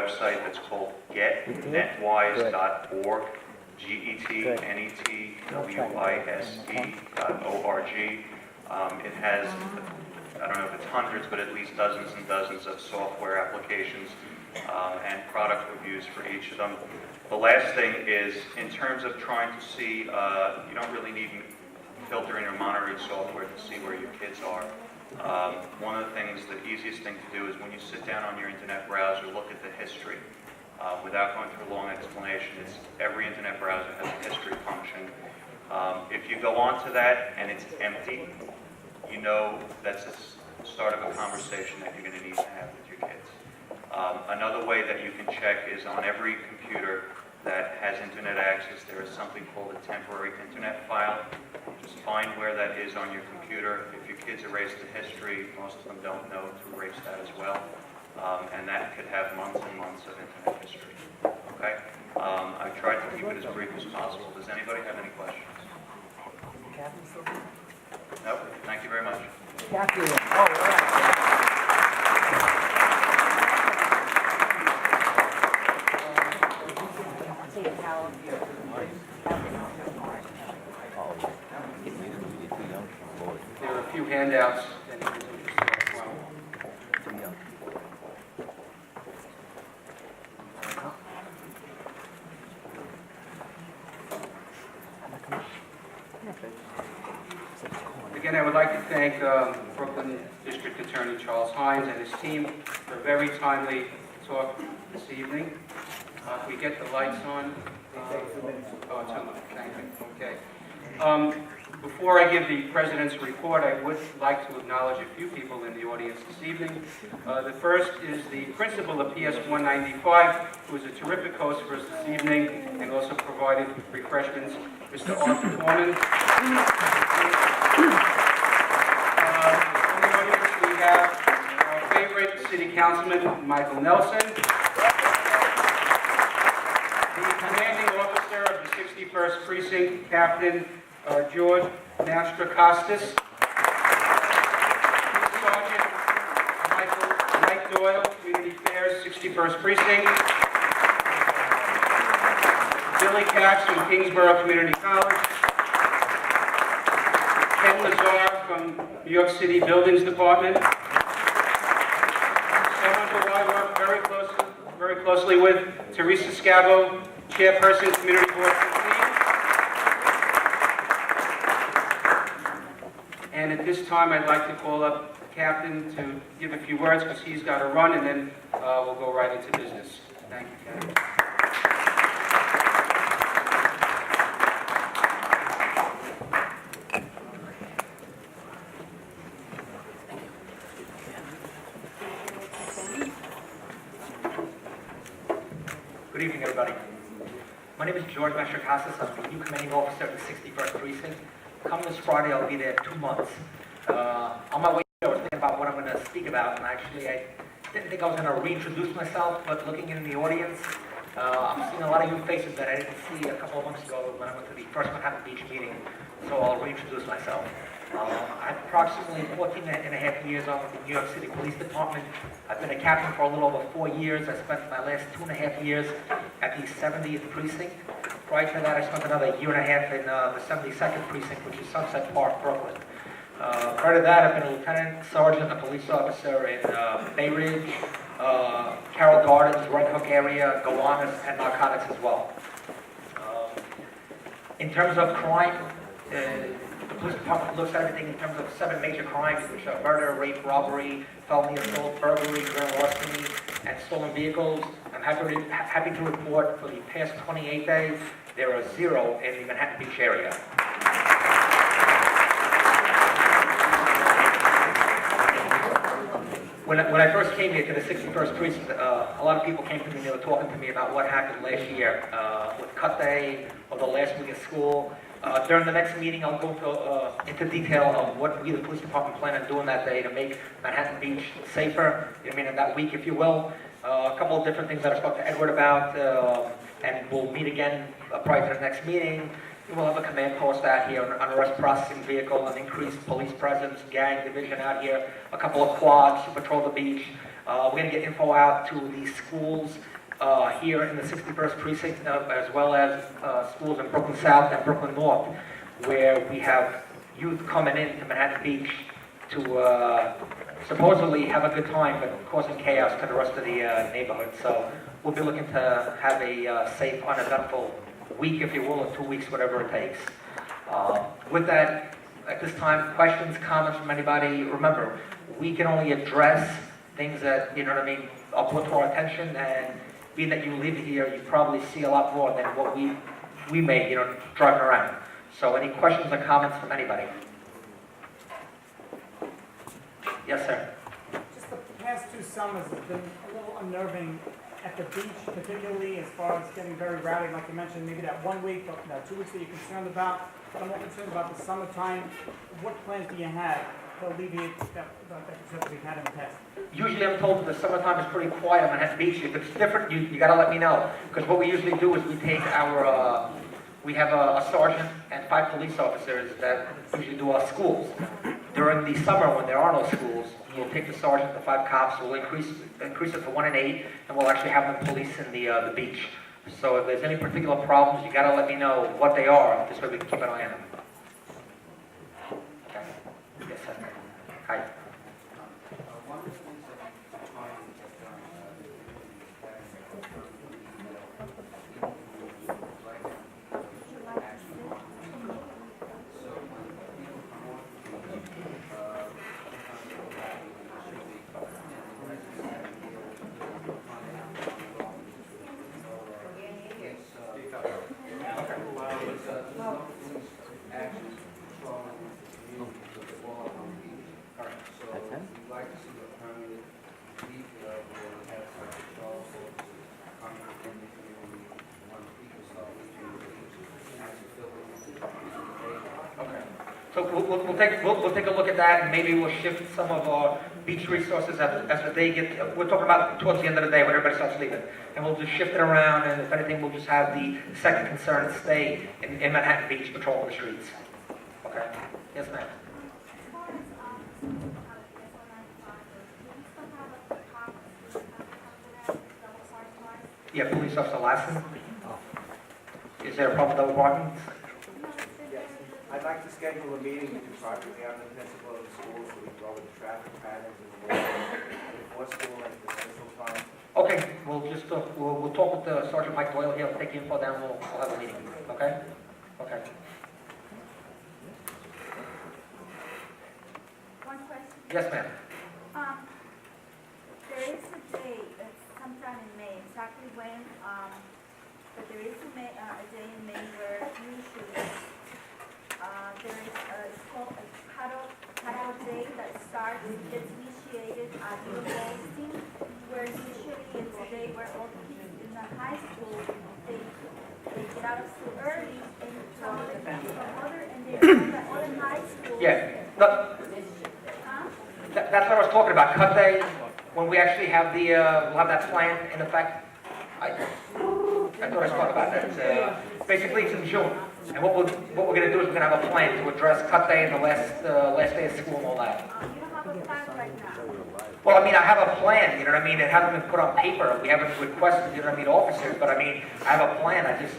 website that's called getnetwise.org, GETNETWISE.org. It has, I don't know if it's hundreds, but at least dozens and dozens of software applications and product reviews for each of them. The last thing is, in terms of trying to see, you don't really need filtering or monitoring software to see where your kids are. One of the things, the easiest thing to do is when you sit down on your internet browser, look at the history. Without going through a long explanation, every internet browser has a history function. If you go onto that and it's empty, you know that's the start of a conversation that you're going to need to have with your kids. Another way that you can check is on every computer that has internet access, there is something called a temporary internet file. Just find where that is on your computer. If your kids erase the history, most of them don't know to erase that as well. And that could have months and months of internet history. Okay? I tried to keep it as brief as possible. Does anybody have any questions? No? Thank you very much. Kathy. Oh, all right. There are a few handouts that you can do as well. Again, I would like to thank Brooklyn District Attorney Charles Hines and his team for a very timely talk this evening. If we get the lights on. Oh, 2 minutes. Thank you. Okay. Before I give the President's report, I would like to acknowledge a few people in the audience this evening. The first is the principal of PS 195, who is a terrific host for us this evening and also provided refreshments, Mr. Arthur Torman. In the audience, we have our favorite City Councilman, Michael Nelson. The commanding officer of the 61st Precinct, Captain George Mastrakostas. Sergeant Mike Doyle, Community Affairs, 61st Precinct. Billy Katz from Kingsborough Community College. Ken Lazar from New York City Buildings Department. Someone who I work very closely with, Teresa Scavo, Chairperson, Community Board 15. And at this time, I'd like to call up the Captain to give a few words because he's got to run, and then we'll go right into business. Thank you, Captain. Good evening, everybody. My name is George Mastrakostas. I'm the new commanding officer of the 61st Precinct. Come this Friday, I'll be there 2 months. On my way here, I was thinking about what I'm going to speak about, and actually, I didn't think I was going to reintroduce myself, but looking in the audience, I'm seeing a lot of new faces that I didn't see a couple of months ago when I went to the first Manhattan Beach meeting, so I'll reintroduce myself. I have approximately 14 and a half years on with the New York City Police Department. I've been a captain for a little over 4 years. I spent my last 2.5 years at the 70th Precinct. Prior to that, I spent another 1.5 years in the 72nd Precinct, which is Sunset Park, Brooklyn. Prior to that, I've been a lieutenant sergeant, a police officer in Bay Ridge, Carroll Gardens, Red Hook area, Gowanus, and narcotics as well. In terms of crime, the police department looks at everything in terms of 7 major crimes, which are murder, rape, robbery, felony assault, burglary, grand larceny, and stolen vehicles. I'm happy to report for the past 28 days, there are 0 in the Manhattan Beach area. When I first came here to the 61st Precinct, a lot of people came to me and they were talking to me about what happened last year with cut day or the last week of school. During the next meeting, I'll go into detail of what we, the police department, plan on doing that day to make Manhattan Beach safer, I mean, in that week, if you will. A couple of different things that I spoke to Edward about, and we'll meet again prior to the next meeting. We'll have a command post out here, an arrest processing vehicle, an increased police presence, gang division out here, a couple of quads to patrol the beach. We're going to get info out to the schools here in the 61st precinct, as well as schools in Brooklyn South and Brooklyn North, where we have youth coming into Manhattan Beach to supposedly have a good time, but causing chaos to the rest of the neighborhood. So we'll be looking to have a safe, uneventful week, if you will, or 2 weeks, whatever it takes. With that, at this time, questions, comments from anybody? Remember, we can only address things that, you know what I mean, are brought to our attention, and being that you live here, you probably see a lot more than what we may, you know, driving around. So any questions or comments from anybody? Yes, sir. Just the past 2 summers have been a little unnerving at the beach, particularly as far as getting very rowdy, like you mentioned, maybe that 1 week, or that 2 weeks that you're concerned about. But I'm more concerned about the summertime. What plans do you have to alleviate that concern that we've had in the past? Usually I'm told that the summertime is pretty quiet on Manhattan Beach. If it's different, you gotta let me know. Because what we usually do is we take our, we have a sergeant and 5 police officers that usually do our schools. During the summer, when there are no schools, we'll take the sergeant, the 5 cops, we'll increase it to 1 in 8, and we'll actually have them police in the beach. So if there's any particular problems, you gotta let me know what they are, this way we can keep an eye on them. Okay. Yes, sir. Hi. One of the things that I'm trying to get done so when people come off the beach, actions controlling the wall on the beach. So we'd like to see a permanent detail where we have some patrol officers coming in the community when people start leaving the beach and to fill in the Okay. So we'll take a look at that, and maybe we'll shift some of our beach resources as the day we're talking about towards the end of the day when everybody starts leaving. And we'll just shift it around, and if anything, we'll just have the second concern stay in Manhattan Beach, patrolling the streets. Okay? Yes, ma'am. Yeah, police officer Lassen. Is there a problem with double parking? Yes, I'd like to schedule a meeting with you privately on the principal of the school so we can go over the traffic patterns in the morning before school and the central time. Okay, we'll talk with Sergeant Mike Doyle here, take the info down, we'll have a meeting, okay? Okay. One question. Yes, ma'am. There is a day, sometime in May, exactly when, but there is a day in May where usually there is it's called a cutout day that starts, it's initiated at the Goldstein, where usually it's a day where all the kids in the high school, they get out of school early and some of the kids from other, and they know that other high schools. Yeah, no, Huh? that's what I was talking about, cut day, when we actually have we'll have that plan in effect. I thought I spoke about that. Basically, it's in June, and what we're gonna do is we're gonna have a plan to address cut day and the last day of school and all that. You don't have a plan right now. Well, I mean, I have a plan, you know what I mean? It hasn't been put on paper. We haven't requested, you know what I mean, officers, but I mean, I have a plan. I just,